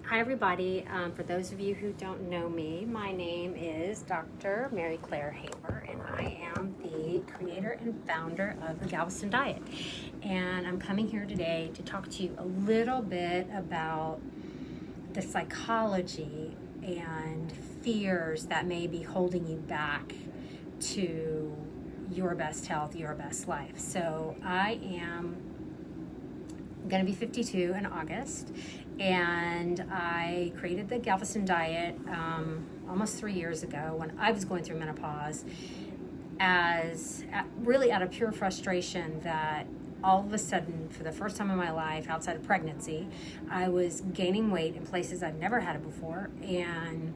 Hi everybody. For those of you who don't know me, my name is Dr. Mary Claire Haber, and I am the creator and founder of the Galveston Diet. And I'm coming here today to talk to you a little bit about the psychology and fears that may be holding you back to your best health, your best life. So I am going to be 52 in August, and I created the Galveston Diet almost 3 years ago when I was going through menopause, really out of pure frustration that all of a sudden, for the first time in my life outside of pregnancy, I was gaining weight in places I've never had it before, and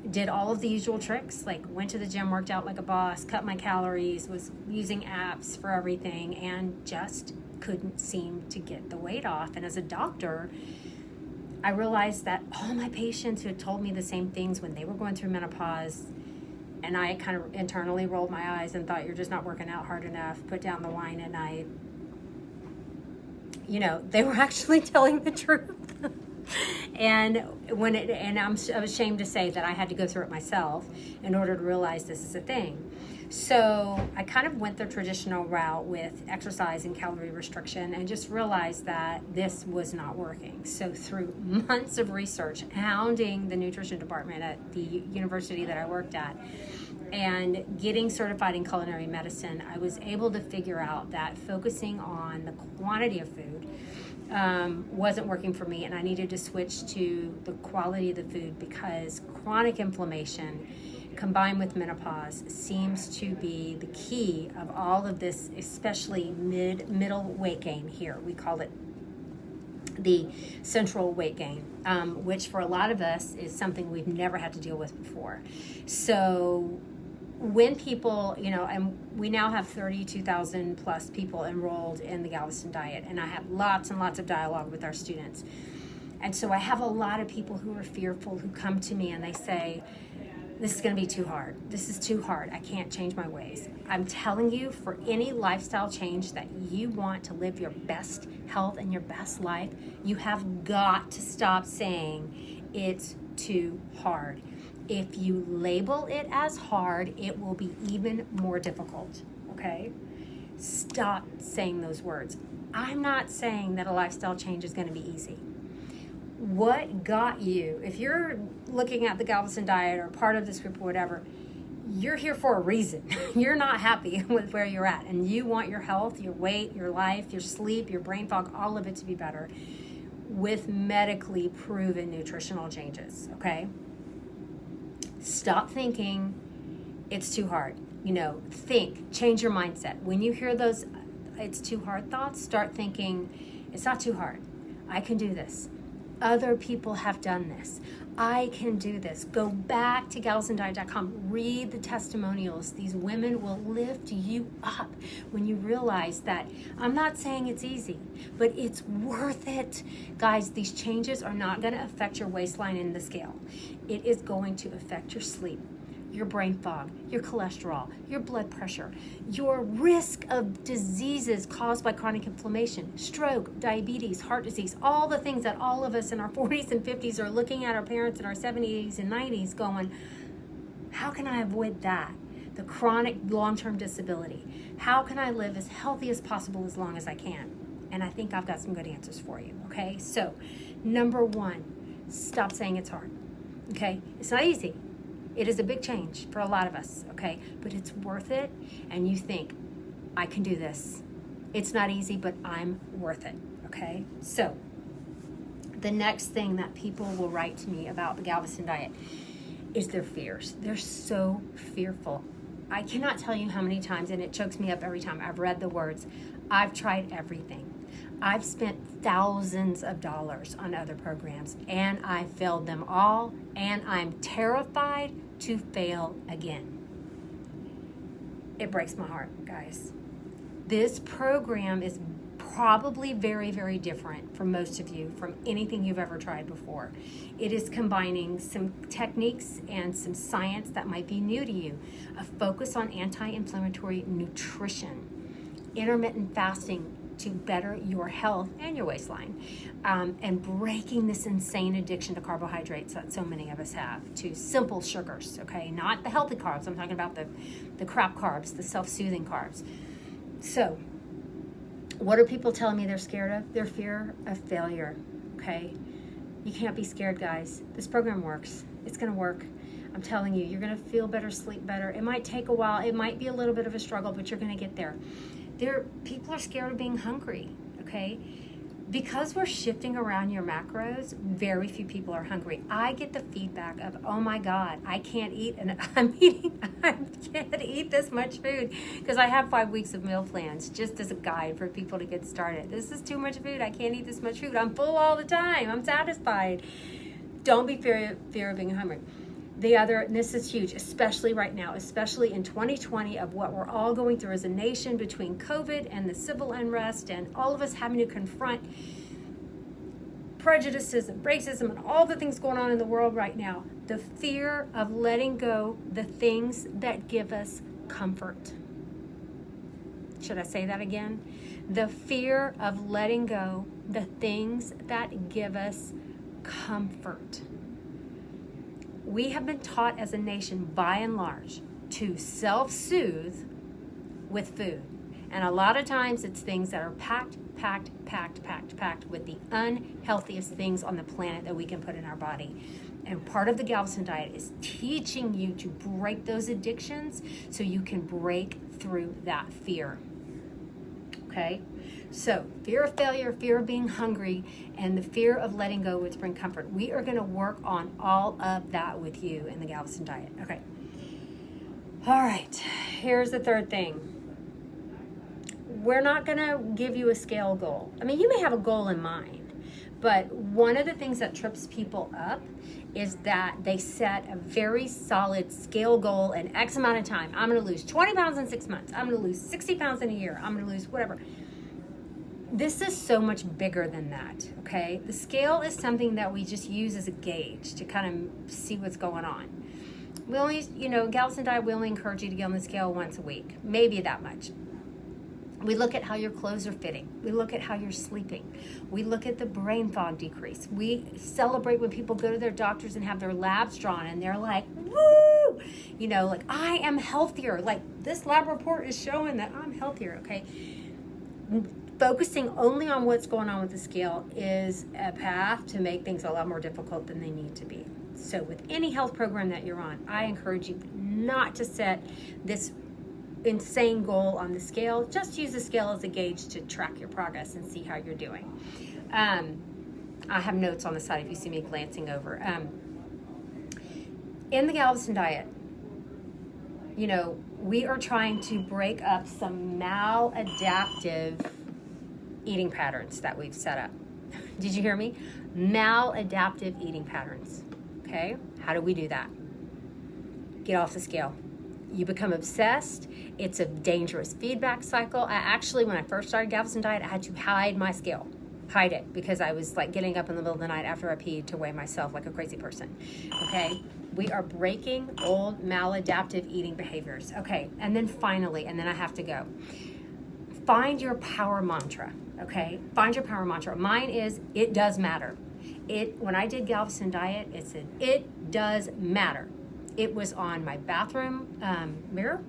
did all of the usual tricks, like went to the gym, worked out like a boss, cut my calories, was using apps for everything, and just couldn't seem to get the weight off. And as a doctor, I realized that all my patients who had told me the same things when they were going through menopause, and I kind of internally rolled my eyes and thought, you're just not working out hard enough, put down the wine at night. You know, they were actually telling the truth. And I'm ashamed to say that I had to go through it myself in order to realize this is a thing. So I kind of went the traditional route with exercise and calorie restriction and just realized that this was not working. So through months of research, hounding the nutrition department at the university that I worked at, and getting certified in culinary medicine, I was able to figure out that focusing on the quantity of food wasn't working for me, and I needed to switch to the quality of the food, because chronic inflammation combined with menopause seems to be the key of all of this, especially middle weight gain here. We call it the central weight gain, which for a lot of us is something we've never had to deal with before. So when people, and we now have 32,000 plus people enrolled in the Galveston Diet, and I have lots and lots of dialogue with our students. And so I have a lot of people who are fearful, who come to me and they say, this is going to be too hard. This is too hard. I can't change my ways. I'm telling you, for any lifestyle change that you want to live your best health and your best life, you have got to stop saying it's too hard. If you label it as hard, it will be even more difficult, okay? Stop saying those words. I'm not saying that a lifestyle change is going to be easy. What got you, if you're looking at the Galveston Diet or part of this group or whatever, you're here for a reason. You're not happy with where you're at, and you want your health, your weight, your life, your sleep, your brain fog, all of it to be better with medically proven nutritional changes, okay? Stop thinking it's too hard. Change your mindset. When you hear those it's too hard thoughts, start thinking it's not too hard. I can do this. Other people have done this. I can do this. Go back to galvestondiet.com. Read the testimonials. These women will lift you up when you realize that I'm not saying it's easy, but it's worth it. Guys, these changes are not going to affect your waistline in the scale. It is going to affect your sleep, your brain fog, your cholesterol, your blood pressure, your risk of diseases caused by chronic inflammation, stroke, diabetes, heart disease, all the things that all of us in our 40s and 50s are looking at our parents in our 70s and 90s going, how can I avoid that? The chronic long-term disability. How can I live as healthy as possible as long as I can? And I think I've got some good answers for you, okay? So, number one, stop saying it's hard, okay? It's not easy. It is a big change for a lot of us, okay? But it's worth it, and you think, I can do this. It's not easy, but I'm worth it, okay? So, the next thing that people will write to me about the Galveston Diet is their fears. They're so fearful. I cannot tell you how many times, and it chokes me up every time I've read the words, I've tried everything. I've spent thousands of dollars on other programs, and I failed them all, and I'm terrified to fail again. It breaks my heart, guys. This program is probably very, very different for most of you from anything you've ever tried before. It is combining some techniques and some science that might be new to you, a focus on anti-inflammatory nutrition, intermittent fasting, to better your health and your waistline, and breaking this insane addiction to carbohydrates that so many of us have, to simple sugars, okay? Not the healthy carbs. I'm talking about the crap carbs, the self-soothing carbs. So, what are people telling me they're scared of? Their fear of failure, okay? You can't be scared, guys. This program works. It's going to work. I'm telling you, you're going to feel better, sleep better. It might take a while. It might be a little bit of a struggle, but you're going to get there. People are scared of being hungry, okay? Because we're shifting around your macros, very few people are hungry. I get the feedback of, oh my God, I can't eat, and I can't eat this much food, because I have 5 weeks of meal plans just as a guide for people to get started. This is too much food. I can't eat this much food. I'm full all the time. I'm satisfied. Don't be fear of being hungry. And this is huge, especially right now, especially in 2020, of what we're all going through as a nation between COVID and the civil unrest and all of us having to confront prejudices and racism and all the things going on in the world right now. The fear of letting go the things that give us comfort. Should I say that again? The fear of letting go the things that give us comfort. We have been taught as a nation, by and large, to self-soothe with food. And a lot of times it's things that are packed with the unhealthiest things on the planet that we can put in our body. And part of the Galveston Diet is teaching you to break those addictions so you can break through that fear. Okay? So, fear of failure, fear of being hungry, and the fear of letting go would bring comfort. We are going to work on all of that with you in the Galveston Diet. Okay. All right. Here's the third thing. We're not going to give you a scale goal. I mean, you may have a goal in mind, but one of the things that trips people up is that they set a very solid scale goal in X amount of time. I'm going to lose 20 pounds in 6 months. I'm going to lose 60 pounds in a year. I'm going to lose whatever. This is so much bigger than that, okay? The scale is something that we just use as a gauge to kind of see what's going on. We only, Galveston Diet, we only encourage you to get on the scale once a week, maybe that much. We look at how your clothes are fitting. We look at how you're sleeping. We look at the brain fog decrease. We celebrate when people go to their doctors and have their labs drawn and they're like, woo! Like, I am healthier. Like, this lab report is showing that I'm healthier, okay? Focusing only on what's going on with the scale is a path to make things a lot more difficult than they need to be. So with any health program that you're on, I encourage you not to set this insane goal on the scale. Just use the scale as a gauge to track your progress and see how you're doing. I have notes on the side if you see me glancing over. In the Galveston Diet, we are trying to break up some maladaptive eating patterns that we've set up. Did you hear me? Maladaptive eating patterns. Okay? How do we do that? Get off the scale. You become obsessed. It's a dangerous feedback cycle. When I first started Galveston Diet, I had to hide my scale. Hide it, because I was like getting up in the middle of the night after I peed to weigh myself like a crazy person. Okay? We are breaking old maladaptive eating behaviors. Okay, and then finally, and then I have to go. Find your power mantra, okay? Find your power mantra. Mine is, it does matter. When I did Galveston Diet, it said, it does matter. It was on my bathroom mirror,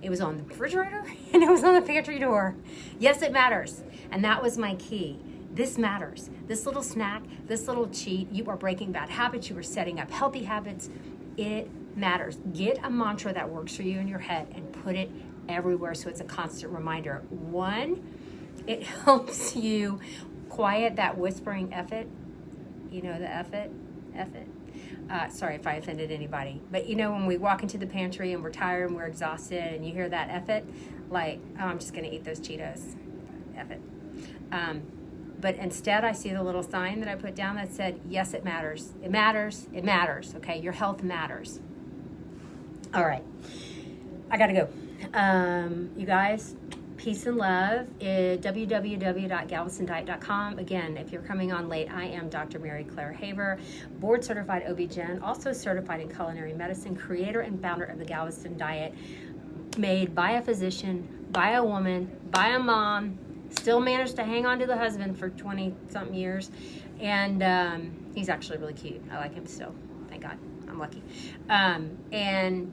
it was on the refrigerator, and it was on the pantry door. Yes, it matters. And that was my key. This matters. This little snack, this little cheat, you are breaking bad habits, you are setting up healthy habits. It matters. Get a mantra that works for you in your head and put it everywhere so it's a constant reminder. One, it helps you quiet that whispering F it. The F it. Sorry if I offended anybody. But when we walk into the pantry and we're tired and we're exhausted and you hear that F it, like, oh, I'm just going to eat those Cheetos. F it. But instead I see the little sign that I put down that said, yes, it matters. It matters. It matters. Okay, your health matters. All right. I got to go. You guys, peace and love. www.galvestondiet.com. Again, if you're coming on late, I am Dr. Mary Claire Haver, board certified OB-GYN, also certified in culinary medicine, creator and founder of the Galveston Diet, made by a physician, by a woman, by a mom, Still managed to hang on to the husband for 20-something years. And he's actually really cute. I like him still. Thank God. I'm lucky. And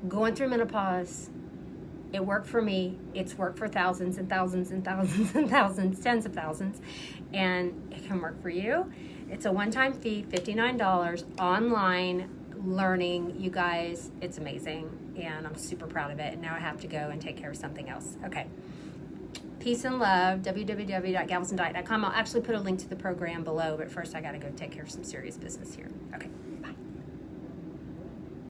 going through menopause, it worked for me. It's worked for thousands and thousands and thousands and thousands, tens of thousands. And it can work for you. It's a one-time fee, $59, online learning. You guys, it's amazing. And I'm super proud of it. And now I have to go and take care of something else. Okay. Peace and love, www.galvestondiet.com. I'll actually put a link to the program below, but first I got to go take care of some serious business here. Okay.